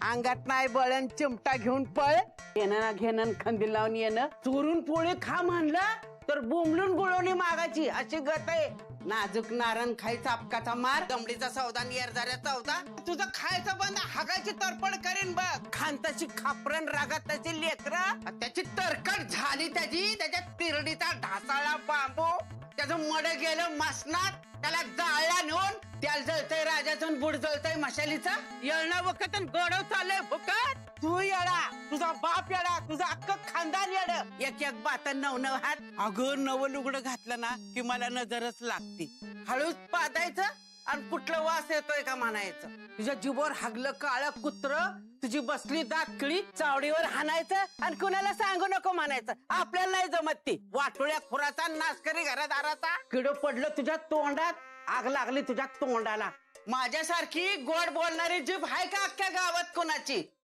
अंगात नाही बळण चिमटा घेऊन पळ येणं ना घेणं खंदी लावून येणं चोरून पोळी खा म्हणलं तर बोंबलून गुळवणी मागायची अशी गत आहे. नाजूक नारण खायचा अपकाचा मार दमडीचा सौदा नियरदाऱ्याचा होता तुझं खायचं बंद हागायची तरपड करीन बघ. खानताची खापरण रागात त्याची लेकरं त्याची तरकट झाली त्याच्या तिरडीचा ढासाळा बांबू त्याचं मड गेलं मसनात त्याला जाळला नेऊन त्याला जळतय राजाचं बुड जळतय मशालीचा येळणं वखत गोडव चाललंय फुकट. तू येडा तुझा बाप येडा तुझा अख्खं खानदान येड एक एक बात नव हात अगं नवं लुगडं घातलं ना की मला नजरच लागते. हळूच पादायचं आणि कुठलं वास येतोय का म्हणायचं. तुझ्या जीवावर हागलं काळ कुत्र तुझी बसली दातकिळी चावडीवर हाणायचं आणि कुणाला सांगू नको म्हणायचं. आपल्याला नाही जमत ती वाटोळ्या खुराचा नाशकरी घरादाराचा किड पडलं तुझ्या तोंडात आग लागली तुझ्या तोंडाला. माझ्यासारखी गोड बोलणारी जीभ आहे का अख्ख्या गावात कोणाची.